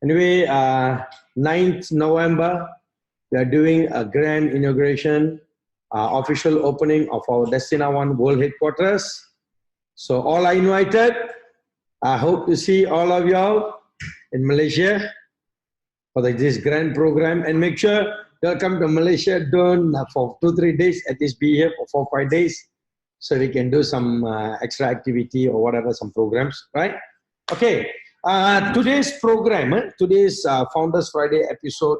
Anyway, 9th November, we are doing a grand inauguration, official opening of our Destina One World Headquarters. So all are invited. I hope to see all of y'all in Malaysia for this grand program. And make sure you'll come to Malaysia, don't for 2-3 days, at least be here for 4-5 days, so we can do some extra activity or whatever, some programs, right? Okay. Today's program, today's Founders Friday episode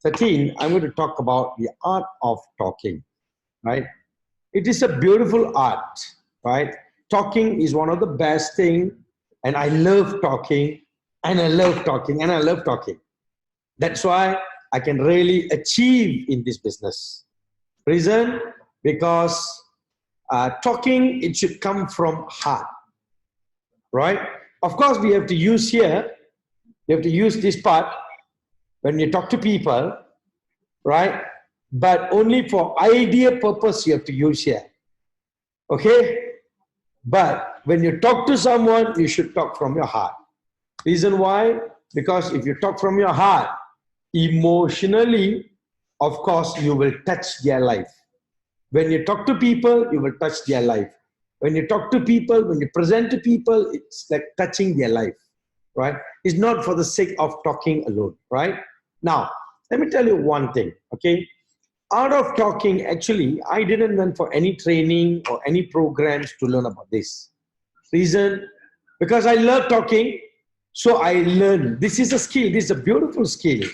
13, I'm going to talk about the art of talking, right? It is a beautiful art, right? Talking is one of the best things, and I love talking, and I love talking, and I love talking. That's why I can really achieve in this business. Reason? Because talking, it should come from heart, right? Of course, we have to use here, you have to use this part when you talk to people, right? But only for idea purpose you have to use here, okay? But when you talk to someone, you should talk from your heart. Reason why? Because if you talk from your heart, emotionally, of course, you will touch their life. When you talk to people, you will touch their life. When you talk to people, when you present to people, it's like touching their life, right? It's not for the sake of talking alone, right? Now, let me tell you one thing, okay? Art of talking, actually, I didn't learn for any training or any programs to learn about this. Reason? Because I love talking, so I learned. This is a skill. This is a beautiful skill,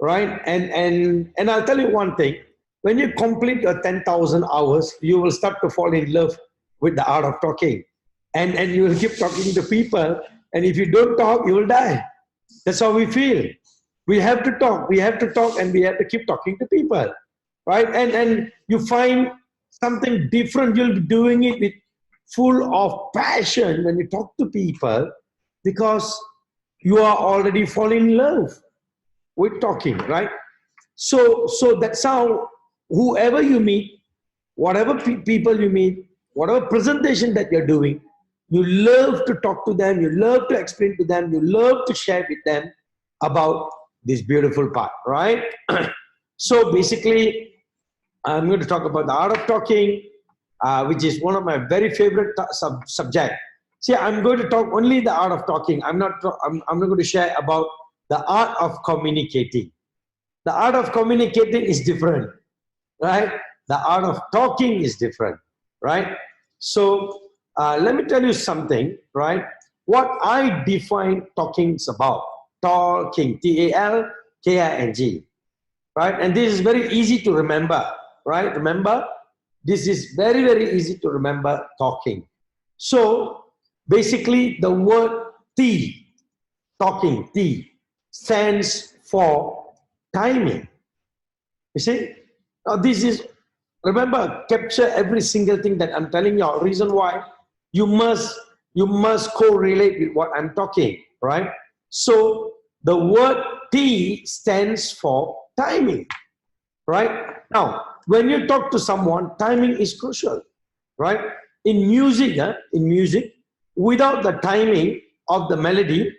right? And I'll tell you one thing. When you complete your 10,000 hours, you will start to fall in love with the art of talking. And you will keep talking to people. And if you don't talk, you will die. That's how we feel. We have to talk. We have to talk, and we have to keep talking to people, right? And you find something different. You'll be doing it with full of passion when you talk to people, because you are already falling in love with talking, right? So that's how whoever you meet, whatever people you meet, whatever presentation that you're doing, you love to talk to them, you love to explain to them, you love to share with them about this beautiful part, right? So basically, I'm going to talk about the art of talking, which is one of my very favorite subject. See, I'm going to talk only the art of talking. I'm not going to share about the art of communicating. The art of communicating is different, right? The art of talking is different, right? So let me tell you something, right? What I define talking is about. Talking, T-A-L-K-I-N-G, right? And this is very easy to remember, right? Remember, this is very, very easy to remember, talking. So basically, the word T, talking, T, stands for timing. You see? Now this is, remember, capture every single thing that I'm telling you. Reason why you must correlate with what I'm talking, right? So the word T stands for timing, right? Now, when you talk to someone, timing is crucial, right? In music, without the timing of the melody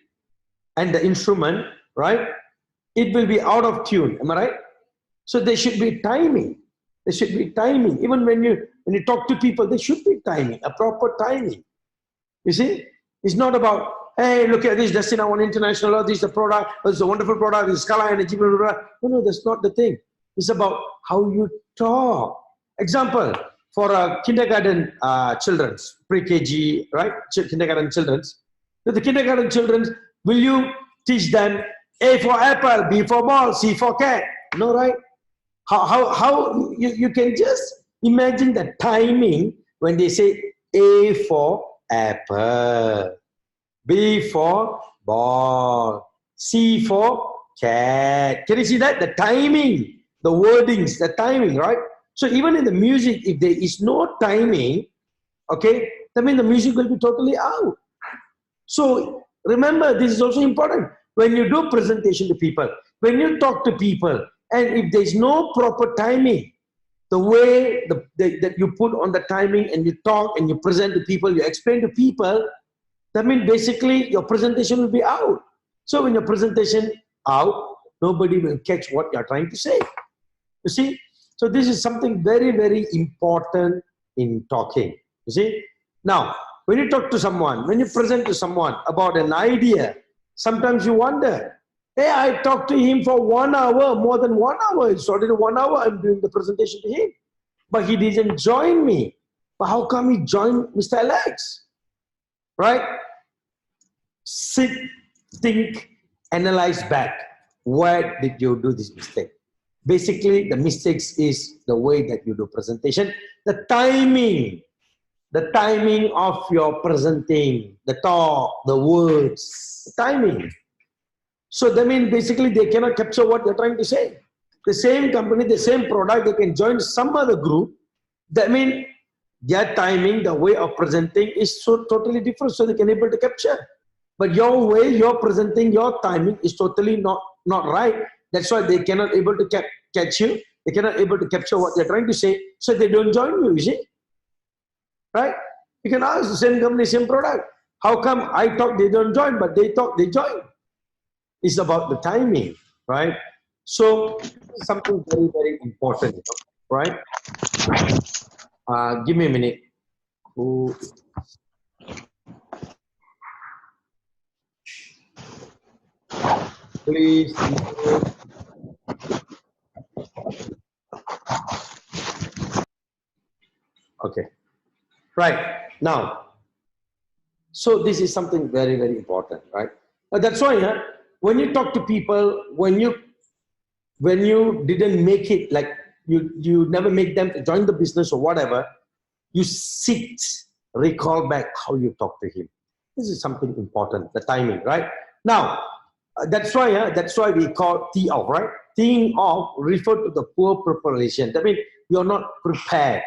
and the instrument, right, it will be out of tune. Am I right? So there should be timing. There should be timing. Even when you talk to people, there should be timing, a proper timing. You see, it's not about, hey, look at this Destina One International, this is the product, this is a wonderful product, this is Scala Energy, blah, blah, blah. No, that's not the thing. It's about how you talk. Example, for kindergarten children's, pre-KG, right? Kindergarten children's. To the kindergarten children's, will you teach them A for apple, B for ball, C for cat? No, right? How you can just imagine the timing when they say A for apple, B for ball, C for cat. Can you see that? The timing, the wordings, the timing, right? So even in the music, if there is no timing, okay, that means the music will be totally out. So remember, this is also important. When you do presentation to people, when you talk to people, and if there is no proper timing, the way that you put on the timing and you talk and you present to people, you explain to people, that means basically your presentation will be out. So when your presentation out, nobody will catch what you're trying to say. You see? So this is something very, very important in talking. You see? Now, when you talk to someone, when you present to someone about an idea, sometimes you wonder, hey, I talked to him for 1 hour, more than 1 hour. It's already 1 hour I'm doing the presentation to him. But he didn't join me. But how come he joined Mr. Alex? Right? Sit, think, analyze back. Where did you do this mistake? Basically, the mistakes is the way that you do presentation, the timing of your presenting, the talk, the words, the timing. So that means basically they cannot capture what they're trying to say. The same company, the same product, they can join some other group. That means their timing, the way of presenting is so totally different, so they can able to capture. But your way, your presenting, your timing is totally not right. That's why they cannot able to catch you. They cannot able to capture what they're trying to say, so they don't join you, you see. Right? You can ask the same company, same product. How come I talk, they don't join, but they talk, they join? It's about the timing, right? So something very, very important, you know, right? Give me a minute. Ooh. Please. Okay. Right. Now, so this is something very, very important, right? That's why when you talk to people, when you didn't make it, like you never make them to join the business or whatever, you sit, recall back how you talk to him. This is something important, the timing, right? Now, that's why we call tee off, right? Teeing off refer to the poor preparation. That means you're not prepared.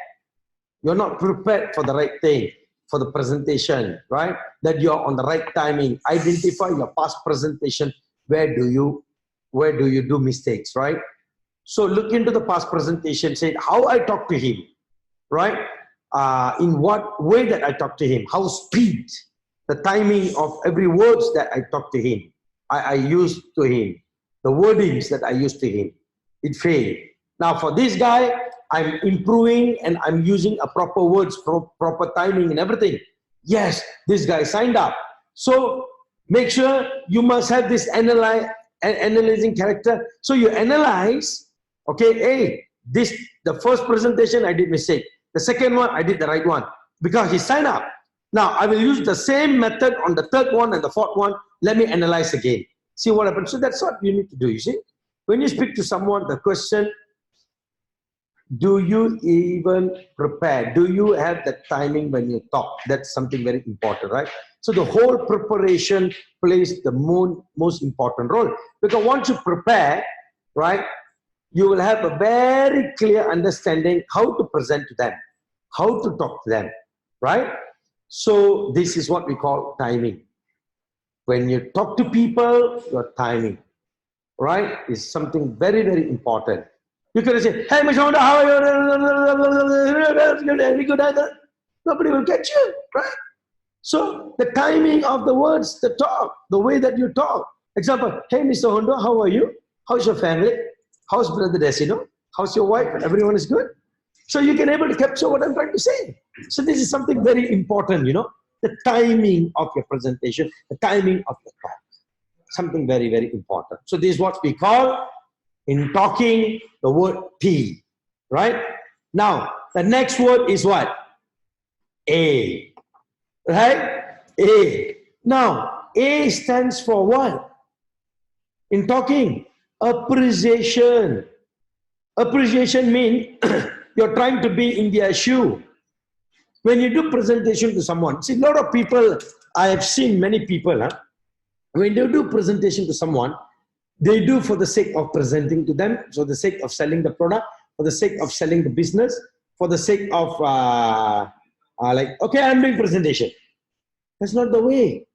You're not prepared for the right thing, for the presentation, right? That you're on the right timing. Identify your past presentation. Where do you do mistakes, right? So look into the past presentation, say how I talk to him, right? In what way that I talk to him, how speed, the timing of every words that I talk to him, I use to him, the wordings that I use to him, it failed. Now for this guy, I'm improving and I'm using a proper words, proper timing and everything. Yes, this guy signed up. So make sure you must have this analyzing character. So you analyze, okay, hey, the first presentation I did mistake. The second one, I did the right one because he signed up. Now, I will use the same method on the third one and the fourth one. Let me analyze again. See what happens. So that's what you need to do, you see. When you speak to someone, the question, do you even prepare? Do you have the timing when you talk? That's something very important, right? So the whole preparation plays the most important role. Because once you prepare, right, you will have a very clear understanding how to present to them, how to talk to them, right? So this is what we call timing. When you talk to people, your timing, right, is something very, very important. You can say, hey, Mr. Honda, how are you? Very good. Nobody will catch you, right? So the timing of the words, the talk, the way that you talk. Example, hey, Mr. Honda, how are you? How's your family? How's Brother Desino? How's your wife? Everyone is good? So you can able to capture what I'm trying to say. So this is something very important, you know, the timing of your presentation, the timing of your talk. Something very, very important. So this is what we call, in talking, the word P, right? Now, the next word is what? A, right? A. Now, A stands for what? In talking, appreciation. Appreciation means you're trying to be in their shoe. When you do presentation to someone, see, a lot of people, I have seen many people, when they do presentation to someone, they do for the sake of presenting to them, for the sake of selling the product, for the sake of selling the business, for the sake of like, okay, I'm doing presentation. That's not the way.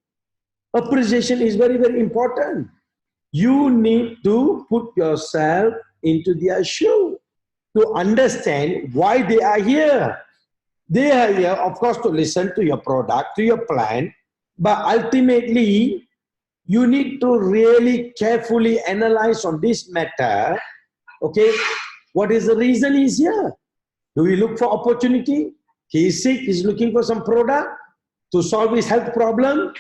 Appreciation is very, very important. You need to put yourself into their shoe to understand why they are here. They are here, of course, to listen to your product, to your plan, but ultimately, you need to really carefully analyze on this matter. Okay, what is the reason he's here? Do we look for opportunity? He is sick, he's looking for some product to solve his health problem,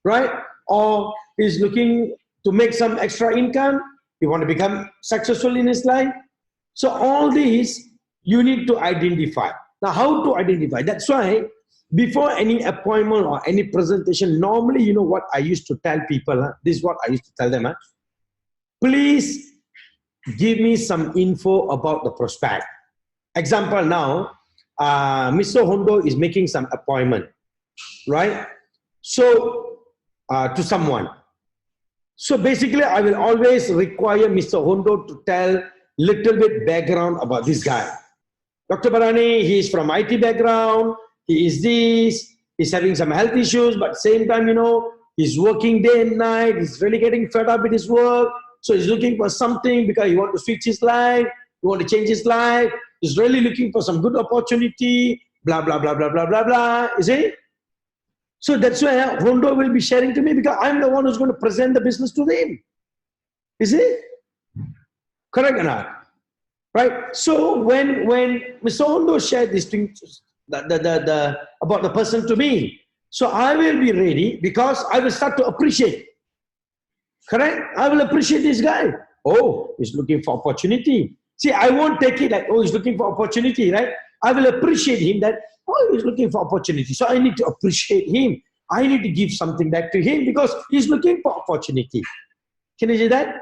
right? Or he's looking to make some extra income. He want to become successful in his life. So all these you need to identify. Now, how to identify? That's why before any appointment or any presentation, normally, you know what I used to tell people, this is what I used to tell them, please give me some info about the prospect. Example now, Mr. Hondo is making some appointment, right? So, to someone. So basically, I will always require Mr. Hondo to tell little bit background about this guy. Dr. Barani, he is from IT background, he is this, he's having some health issues, but same time, you know, he's working day and night, he's really getting fed up with his work, so he's looking for something because he wants to switch his life, he wants to change his life, he's really looking for some good opportunity, blah, blah, blah, blah, blah, blah, blah, you see? So that's why Hondo will be sharing to me because I'm the one who's going to present the business to them. You see? Correct or not? Right? So when Mr. Hondo shared this thing about the person to me, so I will be ready because I will start to appreciate. Correct? I will appreciate this guy. Oh, he's looking for opportunity. See, I won't take it like, oh, he's looking for opportunity, right? I will appreciate him that, oh, he's looking for opportunity. So I need to appreciate him. I need to give something back to him because he's looking for opportunity. Can you see that?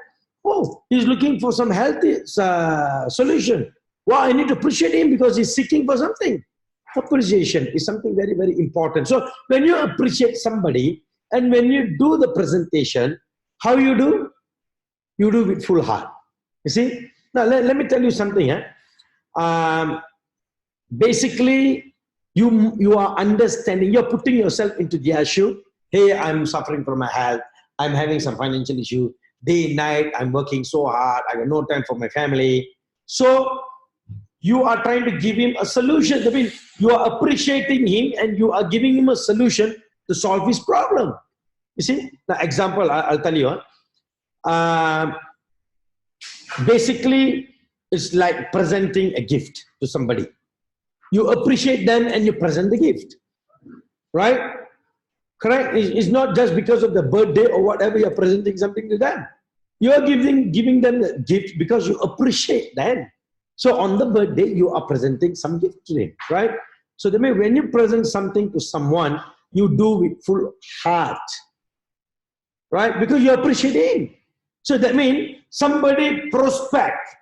Oh, he's looking for some healthy solution. Well, I need to appreciate him because he's seeking for something. Appreciation is something very, very important. So when you appreciate somebody and when you do the presentation, how you do? You do with full heart. You see? Now, let me tell you something. Basically, you are understanding, you're putting yourself into their shoe. Hey, I'm suffering from my health. I'm having some financial issue. Day and night, I'm working so hard. I have no time for my family. So, you are trying to give him a solution. I mean, you are appreciating him and you are giving him a solution to solve his problem. You see? Now, example, I'll tell you. Basically, it's like presenting a gift to somebody. You appreciate them and you present the gift. Right? Correct? It's not just because of the birthday or whatever you're presenting something to them. You're giving them the gift because you appreciate them. So on the birthday, you are presenting some gift to them. Right? So that means when you present something to someone, you do with full heart. Right? Because you appreciate him. So that means somebody prospect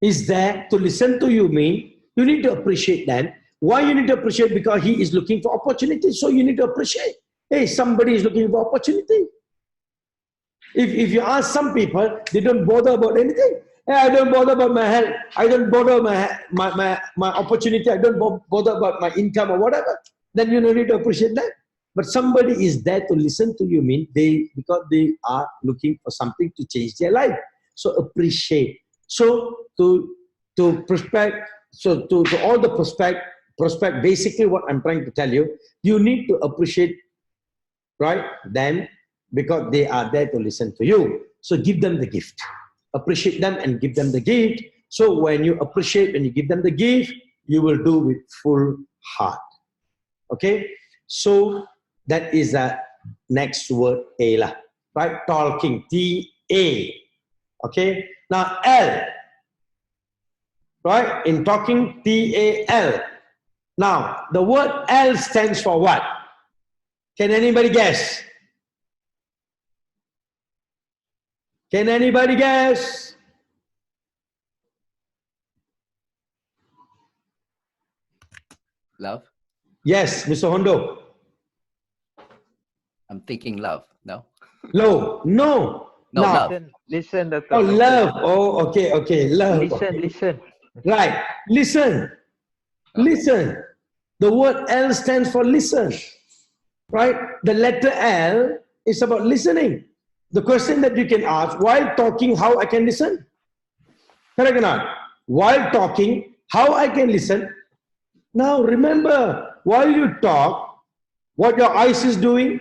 is there to listen to you mean you need to appreciate them. Why you need to appreciate? Because he is looking for opportunity. So you need to appreciate. Hey, somebody is looking for opportunity. If you ask some people, they don't bother about anything. Hey, I don't bother about my health. I don't bother my opportunity. I don't bother about my income or whatever. Then you need to appreciate that. But somebody is there to listen to you mean because they are looking for something to change their life. So appreciate. So to prospect. So to all the prospect, basically what I'm trying to tell you, you need to appreciate, right, them because they are there to listen to you. So give them the gift. Appreciate them and give them the gift. So when you appreciate and you give them the gift, you will do with full heart. Okay? So that is the next word, A lah. Right? Talking, T-A. Okay? Now L. Right? In talking, T-A-L. Now, the word L stands for what? Can anybody guess? Can anybody guess? Love? Yes, Mr. Hondo. I'm thinking love. No? Low. No. No, now, love. Listen, Dato. Oh, love. Oh, okay. Love. Listen. Right. Listen. Listen. The word L stands for listen. Right? The letter L is about listening. The question that you can ask, while talking, how I can listen? Correct or not? While talking, how I can listen? Now remember, while you talk, what your eyes is doing?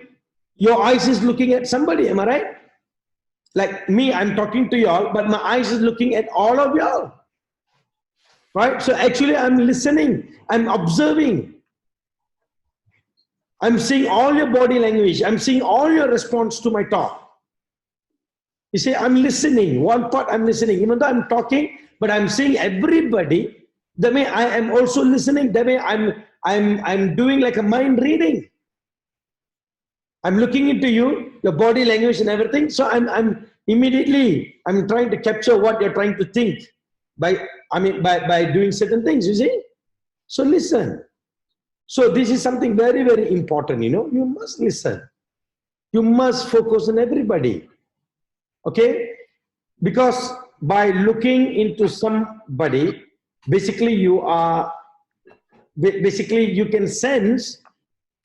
Your eyes is looking at somebody, am I right? Like me, I'm talking to y'all, but my eyes is looking at all of y'all. Right? So actually I'm listening, I'm observing. I'm seeing all your body language. I'm seeing all your response to my talk. You see, I'm listening. One part I'm listening. Even though I'm talking, but I'm seeing everybody. That way I am also listening. That way I'm doing like a mind reading. I'm looking into you, your body language and everything. So I'm immediately trying to capture what you're trying to think by doing certain things, you see. So listen. So this is something very, very important, you know. You must listen. You must focus on everybody. Okay? Because by looking into somebody, basically you can sense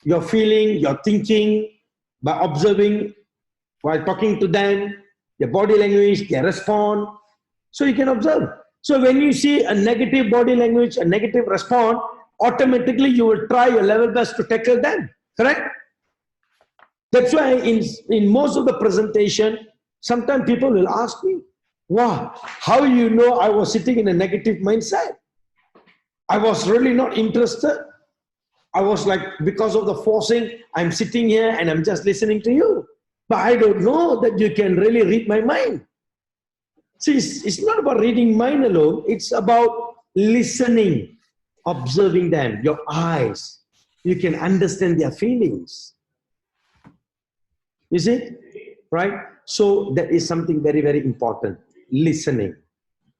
your feeling, your thinking, by observing, while talking to them, their body language, their response. So you can observe. So when you see a negative body language, a negative response, automatically you will try your level best to tackle them. Correct? That's why in most of the presentation, sometimes people will ask me, wow, how you know I was sitting in a negative mindset? I was really not interested. I was like, because of the forcing, I'm sitting here and I'm just listening to you. But I don't know that you can really read my mind. See, it's not about reading mind alone. It's about listening, observing them, your eyes. You can understand their feelings. Is it? Right? So that is something very, very important. Listening.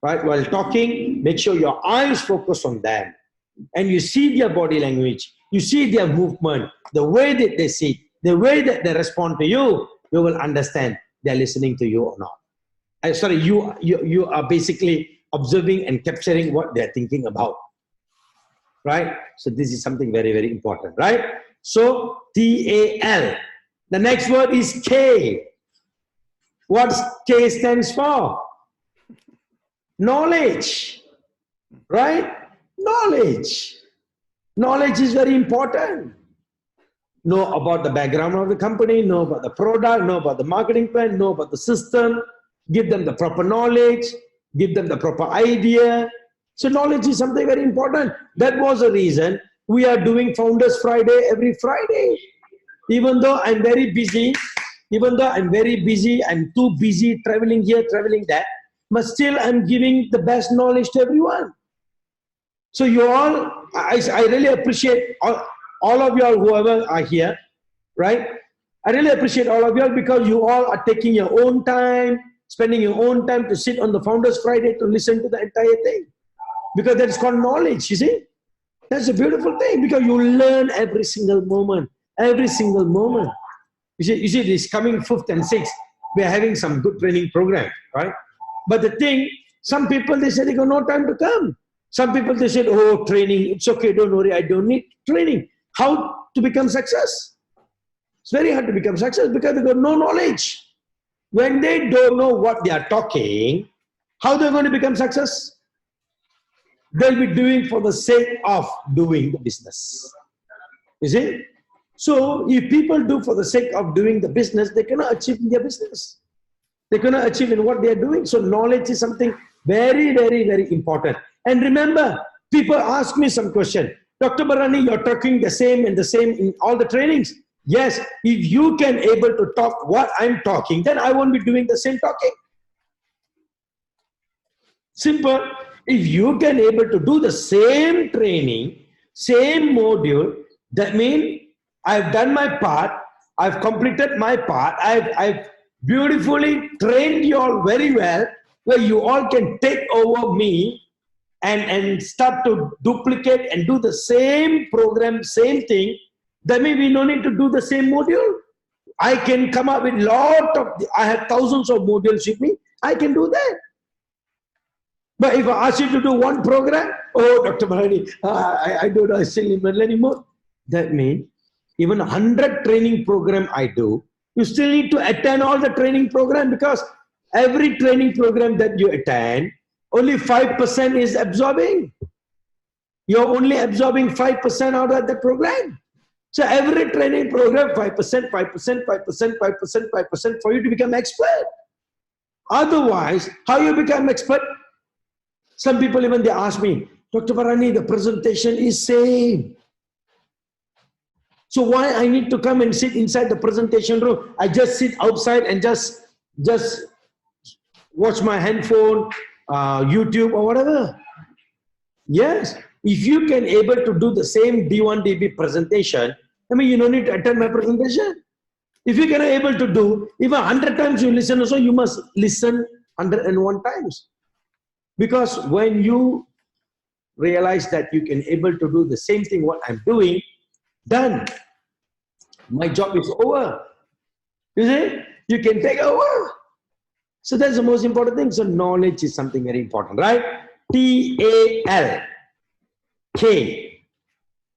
Right? While talking, make sure your eyes focus on them. And you see their body language. You see their movement, the way that they sit, the way that they respond to you, you will understand they're listening to you or not. You are basically observing and capturing what they're thinking about. Right? So this is something very, very important. Right? So TAL. The next word is K. What K stands for? Knowledge. Right? Knowledge. Knowledge is very important. Know about the background of the company, know about the product, know about the marketing plan, know about the system, give them the proper knowledge, give them the proper idea. So knowledge is something very important. That was the reason we are doing Founders Friday every Friday. Even though I'm very busy, I'm too busy traveling here, traveling there, but still I'm giving the best knowledge to everyone. So you all, I really appreciate all of you all, whoever are here, right? I really appreciate all of you all because you all are taking your own time, spending your own time to sit on the Founders Friday to listen to the entire thing. Because that is called knowledge, you see? That's a beautiful thing because you learn every single moment. Every single moment. You see this coming 5th and 6th, we are having some good training program, right? But the thing, some people, they said they got no time to come. Some people, they said, oh, training, it's okay, don't worry, I don't need training. How to become success? It's very hard to become success because they got no knowledge. When they don't know what they are talking, how they're going to become success? They'll be doing for the sake of doing the business. You see? So if people do for the sake of doing the business, they cannot achieve in their business. They cannot achieve in what they are doing. So knowledge is something very, very, very important. And remember, people ask me some question. Dr. Barani, you're talking the same in all the trainings. Yes, if you can able to talk what I'm talking, then I won't be doing the same talking. Simple. If you can able to do the same training, same module, that means I've done my part, I've completed my part, I've beautifully trained you all very well, where you all can take over me and start to duplicate and do the same program, same thing. That means we don't need to do the same module. I can come up with I have thousands of modules with me, I can do that. But if I ask you to do one program, oh, Dr. Mahani, I don't know, I still need anymore. That means even 100 training program I do, you still need to attend all the training program because every training program that you attend, only 5% is absorbing. You're only absorbing 5% out of the program. So every training program, 5%, 5%, 5%, 5%, 5% for you to become expert. Otherwise, how you become expert? Some people even they ask me, Dr. Barani, the presentation is same. So why I need to come and sit inside the presentation room? I just sit outside and just watch my handphone, YouTube or whatever. Yes, if you can able to do the same D1, DB presentation, I mean, you don't need to attend my presentation. If you cannot able to do, even 100 times you listen also, you must listen 101 times. Because when you realize that you can able to do the same thing what I'm doing, done. My job is over. You see? You can take over. So that's the most important thing. So knowledge is something very important, right? T-A-L-K.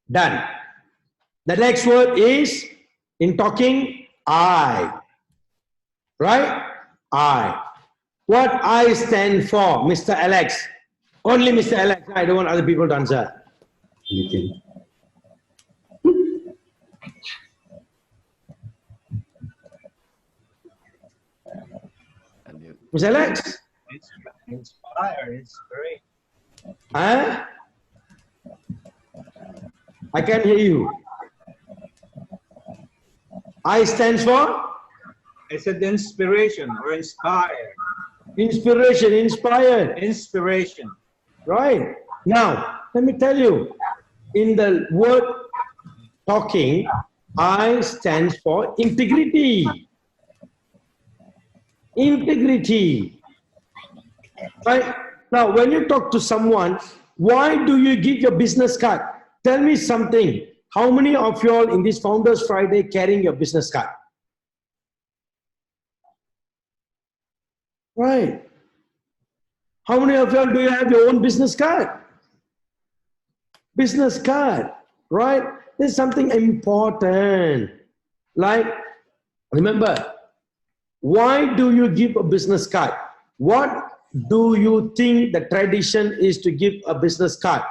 Done. The next word is, in talking, I. Right? I. What I stand for, Mr. Alex? Only Mr. Alex. I don't want other people to answer. Anything. Mr. Alex? Inspire, inspiration. Huh? I can't hear you. I stands for? I said inspiration or inspire. Inspiration, inspired. Inspiration. Right. Now, let me tell you, in the word talking, I stands for integrity. Integrity. Right? Now, when you talk to someone, why do you give your business card? Tell me something. How many of you all in this Founders Friday carrying your business card? Right. How many of you all do you have your own business card? Business card, right? There's something important. Like, remember, why do you give a business card? What do you think the tradition is to give a business card?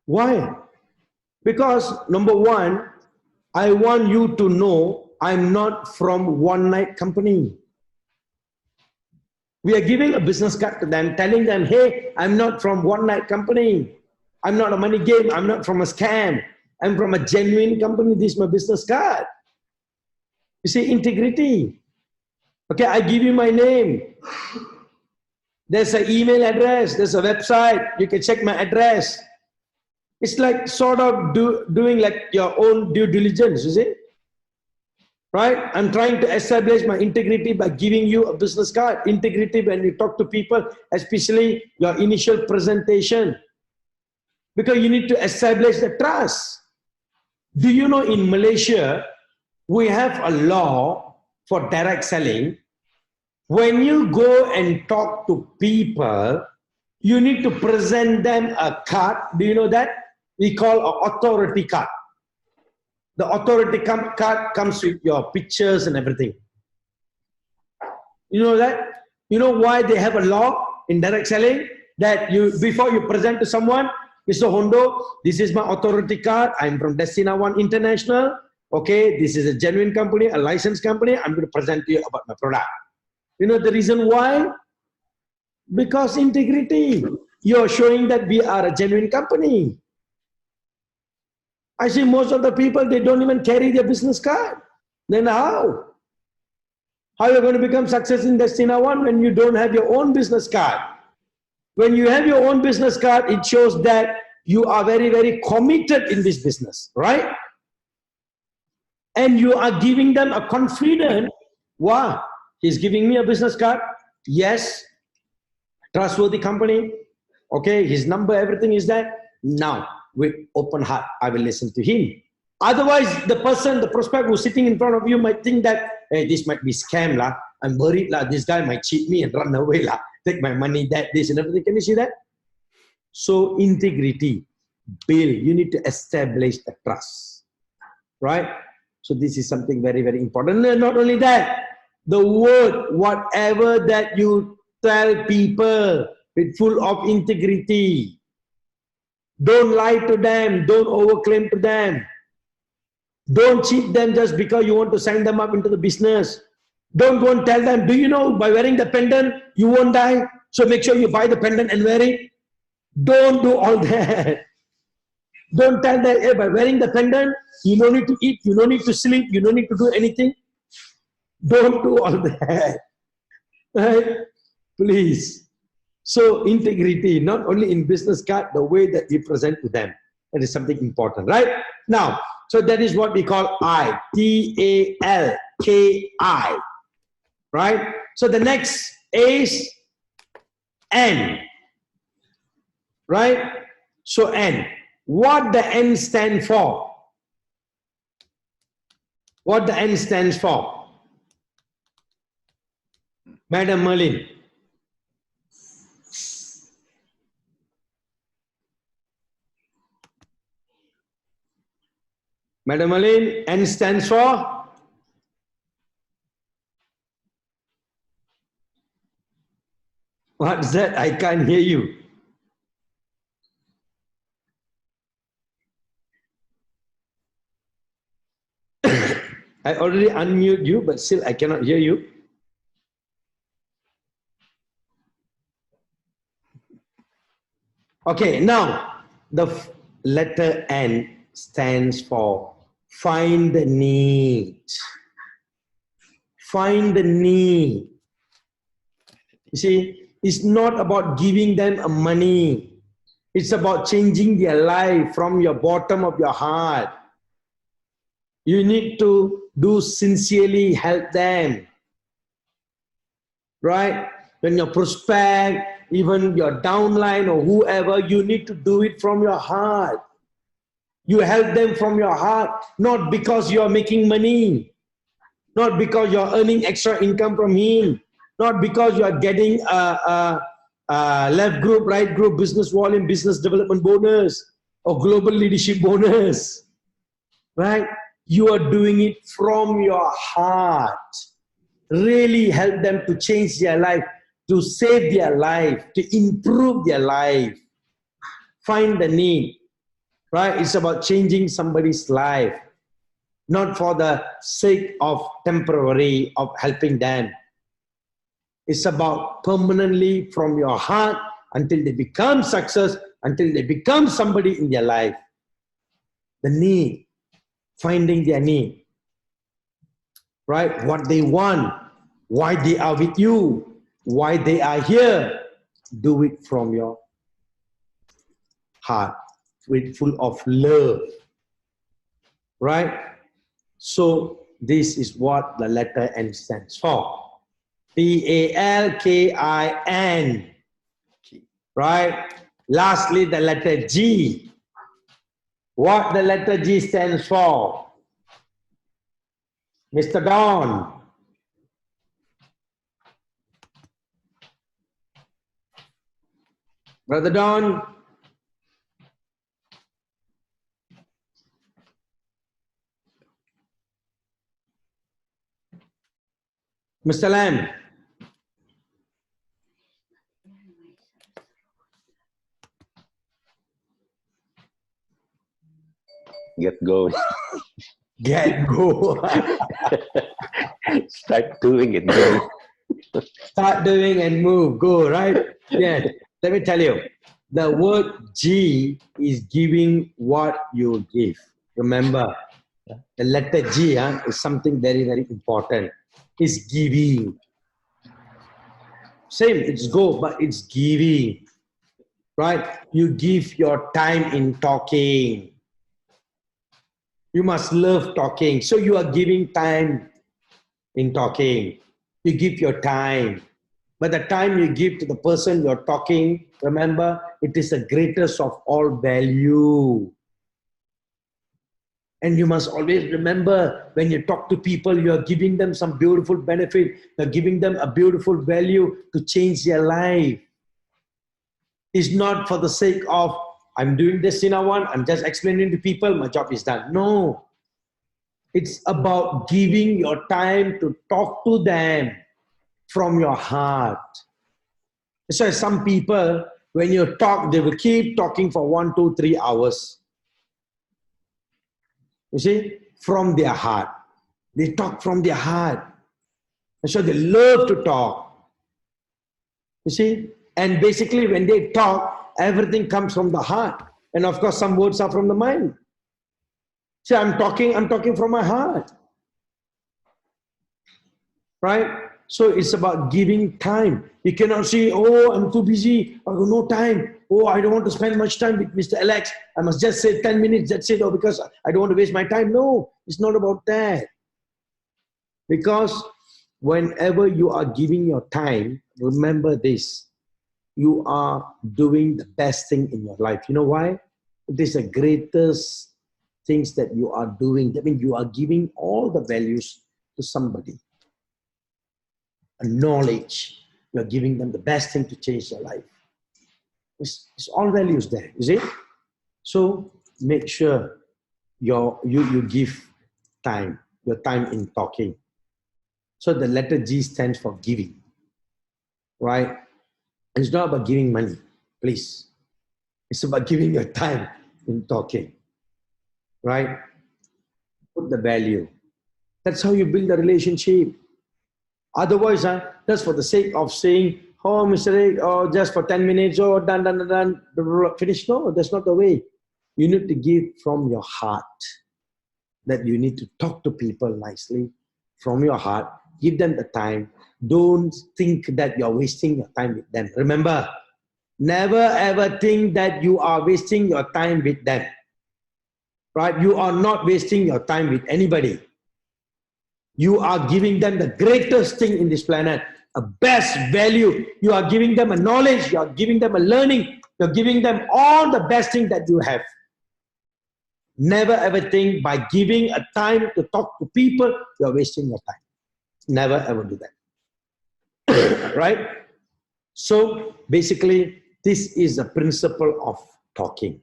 Why? Because number one, I want you to know I'm not from one night company. We are giving a business card to them, telling them, hey, I'm not from one night company. I'm not a money game. I'm not from a scam. I'm from a genuine company. This is my business card. You see, integrity. Okay, I give you my name. There's an email address. There's a website. You can check my address. It's like sort of doing like your own due diligence, you see? Right? I'm trying to establish my integrity by giving you a business card. Integrity when you talk to people, especially your initial presentation. Because you need to establish the trust. Do you know in Malaysia, we have a law for direct selling. When you go and talk to people, you need to present them a card. Do you know that? We call an authority card. The authority card comes with your pictures and everything. You know that? You know why they have a law in direct selling? That you, before you present to someone, Mr. Hondo, this is my authority card. I'm from Destina One International. Okay, this is a genuine company, a licensed company. I'm going to present to you about my product. You know the reason why? Because integrity. You're showing that we are a genuine company. I see most of the people, they don't even carry their business card. Then how? How are you going to become success in Destina One when you don't have your own business card? When you have your own business card, it shows that you are very, very committed in this business, right? And you are giving them a confidence. Wow, he's giving me a business card. Yes, trustworthy company. Okay, his number, everything is there. Now, with open heart, I will listen to him. Otherwise, the person, the prospect who's sitting in front of you might think that, hey, this might be scam lah. I'm worried lah. This guy might cheat me and run away lah. Take my money, that, this and everything. Can you see that? So integrity, build. You need to establish the trust, right? So this is something very, very important. And not only that, the word, whatever that you tell people, with full of integrity. Don't lie to them. Don't overclaim to them. Don't cheat them just because you want to sign them up into the business. Don't go and tell them, do you know by wearing the pendant, you won't die? So make sure you buy the pendant and wear it. Don't do all that. Don't tell them, hey, by wearing the pendant, you don't need to eat, you don't need to sleep, you don't need to do anything. Don't do all that. Right? Please. So integrity, not only in business card, the way that we present to them. That is something important, right? Now, so that is what we call I, T-A-L-K-I, right? So the next is N, right? So N, what the N stand for? What the N stands for? Madam Merlin. Madam Merlin, N stands for? What's that? I can't hear you. I already unmute you, but still I cannot hear you. Okay, now the letter N stands for find the need. Find the need. You see, it's not about giving them a money. It's about changing their life from your bottom of your heart. You need to do sincerely help them. Right? When you prospect, even your downline or whoever, you need to do it from your heart. You help them from your heart, not because you are making money, not because you are earning extra income from him, not because you are getting a left group, right group, business volume, business development bonus, or global leadership bonus, right? You are doing it from your heart. Really help them to change their life, to save their life, to improve their life. Find the need, right? It's about changing somebody's life, not for the sake of temporary of helping them. It's about permanently from your heart until they become success, until they become somebody in their life. The need, finding their need, right? What they want, why they are with you, why they are here. Do it from your heart, with full of love, right? So this is what the letter N stands for. P-A-L-K-I-N, right? Lastly, the letter G. What the letter G stands for? Mr. Don. Brother Don. Mr. Lam. Get going. Get go. Start doing it. Go. Start doing and move. Go, right? Yeah. Let me tell you. The word G is giving what you give. Remember, the letter G is something very, very important. It's giving. Same, it's go, but it's giving. Right? You give your time in talking. You must love talking. So you are giving time in talking. You give your time. But the time you give to the person you're talking, remember, it is the greatest of all value. And you must always remember, when you talk to people, you're giving them some beautiful benefit. You're giving them a beautiful value to change their life. It's not for the sake of, I'm doing this in one, I'm just explaining to people, my job is done. No. It's about giving your time to talk to them from your heart. So some people, when you talk, they will keep talking for 1, 2, 3 hours. You see, from their heart. They talk from their heart. And so they love to talk. You see, and basically when they talk, everything comes from the heart. And of course, some words are from the mind. See, I'm talking from my heart. Right? So it's about giving time. You cannot say, oh, I'm too busy. I got no time. Oh, I don't want to spend much time with Mr. Alex. I must just say 10 minutes. That's it. Or because I don't want to waste my time. No, it's not about that. Because whenever you are giving your time, remember this. You are doing the best thing in your life. You know why? It is the greatest things that you are doing. That means you are giving all the values to somebody. A knowledge. You are giving them the best thing to change their life. It's all values there, is it? So make sure you give time, your time in talking. So the letter G stands for giving, right? And it's not about giving money, please. It's about giving your time in talking, right? Put the value. That's how you build a relationship. Otherwise, just for the sake of saying, oh, Mr. Rick, oh, just for 10 minutes, oh, done, finish. No, that's not the way. You need to give from your heart. That you need to talk to people nicely from your heart. Give them the time. Don't think that you're wasting your time with them. Remember, never ever think that you are wasting your time with them. Right? You are not wasting your time with anybody. You are giving them the greatest thing in this planet, a best value. You are giving them a knowledge. You are giving them a learning. You're giving them all the best thing that you have. Never ever think by giving a time to talk to people, you're wasting your time. Never ever do that. Right? So basically, this is the principle of talking.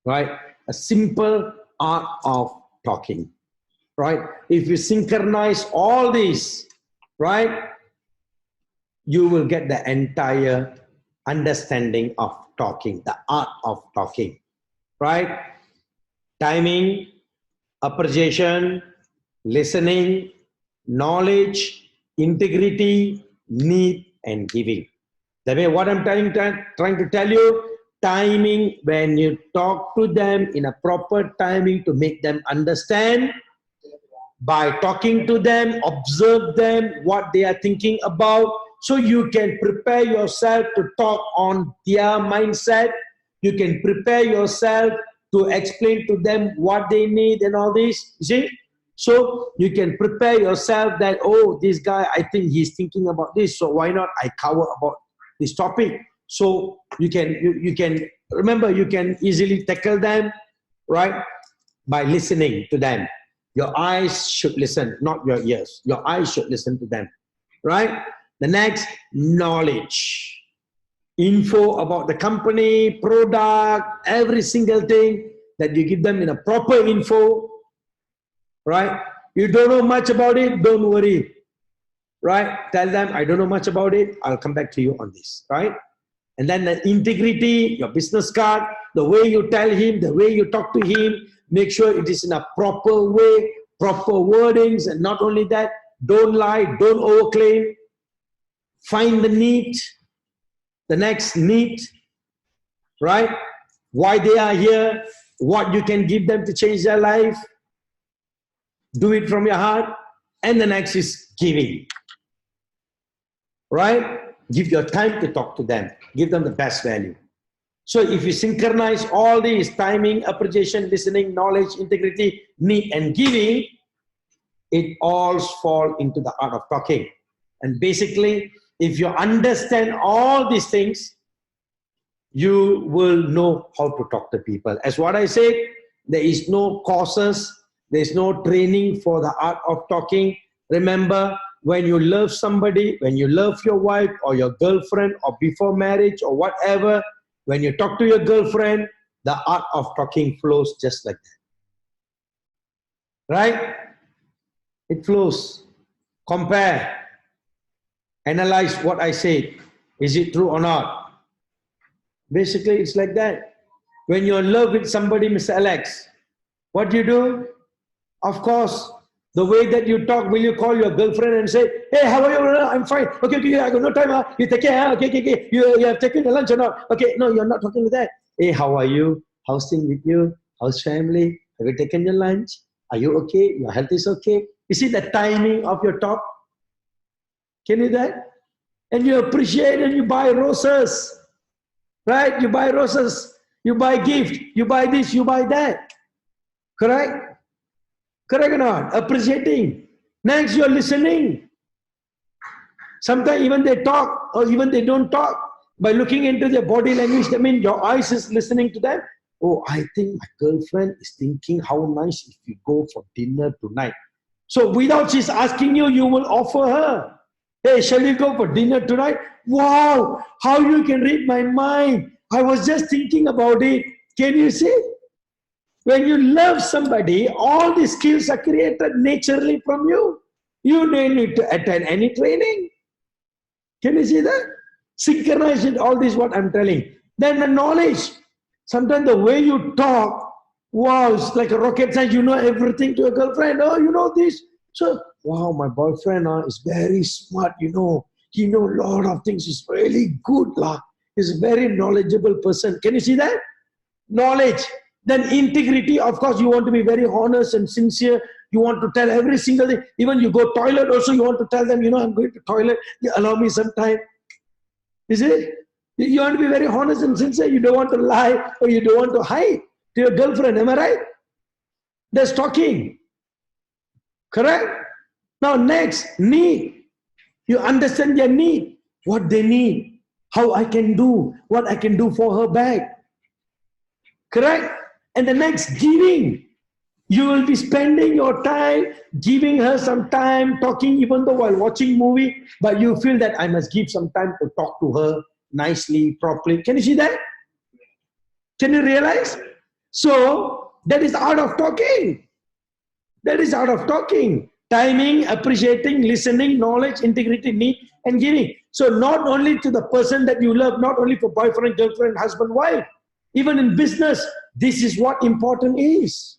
Right? A simple art of talking. Right? If you synchronize all these, right, you will get the entire understanding of talking, the art of talking. Right? Timing, appreciation, listening, knowledge, integrity, need, and giving. That means what I'm trying to tell you, timing, when you talk to them in a proper timing to make them understand, by talking to them, observe them, what they are thinking about, so you can prepare yourself to talk on their mindset. You can prepare yourself to explain to them what they need and all this. You see? So you can prepare yourself that, oh, this guy, I think he's thinking about this, so why not I cover about this topic? So you can remember, you can easily tackle them, right, by listening to them. Your eyes should listen, not your ears. Your eyes should listen to them, right? The next, knowledge. Info about the company, product, every single thing that you give them in a proper info, right? You don't know much about it, don't worry, right? Tell them, I don't know much about it, I'll come back to you on this, right? And then the integrity, your business card, the way you tell him, the way you talk to him, make sure it is in a proper way, proper wordings, and not only that, don't lie, don't overclaim. Find the need, the next need, right? Why they are here, what you can give them to change their life. Do it from your heart. And the next is giving, right? Give your time to talk to them. Give them the best value. So if you synchronize all these, timing, appreciation, listening, knowledge, integrity, need, and giving, it all falls into the art of talking. And basically, if you understand all these things, you will know how to talk to people. As what I said, there is no courses, there is no training for the art of talking. Remember, when you love somebody, when you love your wife or your girlfriend or before marriage or whatever, when you talk to your girlfriend, the art of talking flows just like that. Right? It flows. Compare. Analyze what I said. Is it true or not? Basically, it's like that. When you're in love with somebody, Mr. Alex, what do you do? Of course, the way that you talk, will you call your girlfriend and say, hey, how are you? I'm fine. Okay, okay, I got no time. Huh? You take care. Huh? Okay, okay, okay. You have taken the lunch or not? Okay, no, you're not talking with that. Hey, how are you? How's things with you? How's family? Have you taken your lunch? Are you okay? Your health is okay? You see the timing of your talk? Can you do that? And you appreciate and you buy roses. Right? You buy roses. You buy gift. You buy this. You buy that. Correct? Correct or not? Appreciating. Next, you're listening. Sometimes even they talk or even they don't talk. By looking into their body language, that means your eyes is listening to them. Oh, I think my girlfriend is thinking how nice if we go for dinner tonight. So without she's asking you, you will offer her. Hey, shall we go for dinner tonight? Wow, how you can read my mind. I was just thinking about it. Can you see? When you love somebody, all these skills are created naturally from you. You don't need to attend any training. Can you see that? Synchronize it, all this what I'm telling. Then the knowledge. Sometimes the way you talk, wow, it's like a rocket science. You know everything to your girlfriend. Oh, you know this. So, wow, my boyfriend is very smart, you know. He knows a lot of things. He's really good. He's a very knowledgeable person. Can you see that? Knowledge. Then integrity. Of course, you want to be very honest and sincere. You want to tell every single thing. Even you go toilet also, you want to tell them, you know, I'm going to toilet. You allow me some time. Is it? You want to be very honest and sincere. You don't want to lie or you don't want to hide to your girlfriend. Am I right? That's talking. Correct? Now next, need. You understand their need. What they need. How I can do. What I can do for her back. Correct? And the next, giving. You will be spending your time, giving her some time, talking even though while watching movie, but you feel that I must give some time to talk to her nicely, properly. Can you see that? Can you realize? So, that is art of talking. That is art of talking. Timing, appreciating, listening, knowledge, integrity, need, and giving. So, not only to the person that you love, not only for boyfriend, girlfriend, husband, wife, even in business, this is what important is.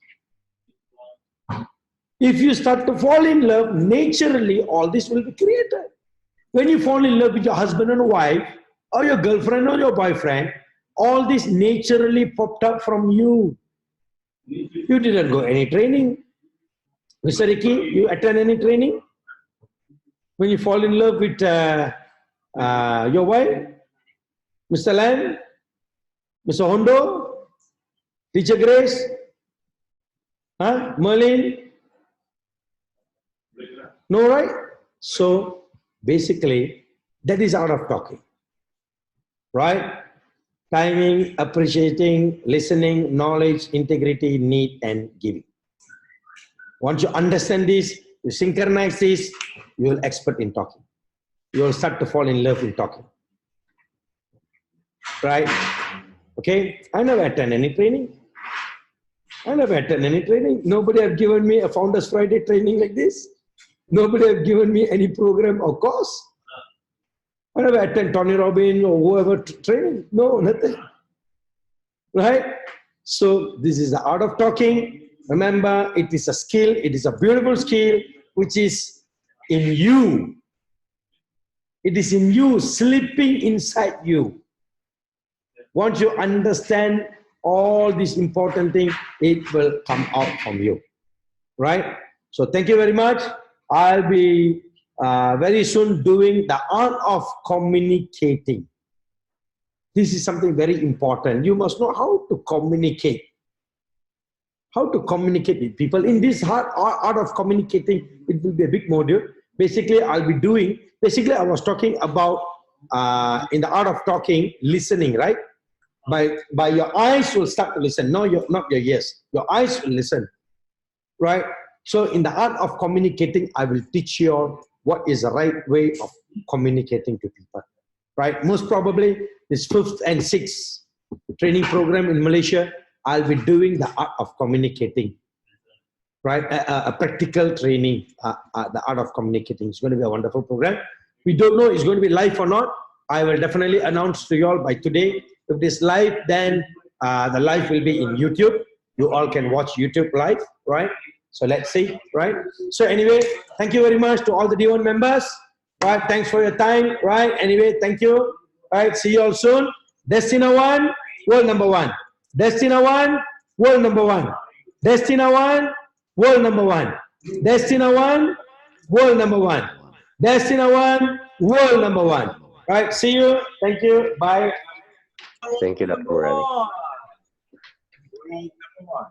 If you start to fall in love, naturally all this will be created. When you fall in love with your husband and wife, or your girlfriend or your boyfriend, all this naturally popped up from you. You didn't go any training. Mr. Ricky, you attend any training? When you fall in love with your wife? Mr. Lam? Mr. Hondo? Teacher Grace? Merlin? No, right? So, basically, that is art of talking. Right? Timing, appreciating, listening, knowledge, integrity, need, and giving. Once you understand this, you synchronize this, you will expert in talking. You will start to fall in love in talking. Right? Okay? I never attend any training. Nobody have given me a Founders Friday training like this. Nobody have given me any program or course. I never attend Tony Robbins or whoever training. No, nothing. Right? So this is the art of talking. Remember, it is a skill. It is a beautiful skill which is in you. It is in you, sleeping inside you. Once you understand all these important things, it will come out from you. Right? So thank you very much. I'll be very soon doing the art of communicating. This is something very important. You must know how to communicate. How to communicate with people. In this art of communicating, it will be a big module. Basically, I'll be doing, I was talking about, in the art of talking, listening, right? By your eyes will start to listen. No, not your ears. Your eyes will listen, right? So in the art of communicating, I will teach you all what is the right way of communicating to people, right? Most probably this 5th and 6th training program in Malaysia, I'll be doing the art of communicating, right? A practical training, the art of communicating. It's going to be a wonderful program. We don't know it's going to be live or not. I will definitely announce to you all by today If it is live, then the live will be in YouTube. You all can watch YouTube live, right? So let's see, right? So anyway, thank you very much to all the D1 members. Right, thanks for your time. Right, anyway, thank you. Right, see you all soon. Destina 1, world number 1. Destina 1, world number 1. Destina 1, world number 1. Destina 1, world number 1. Destina 1, world number 1. Right, see you. Thank you. Bye. Thank you, Dr. Barani. Number one.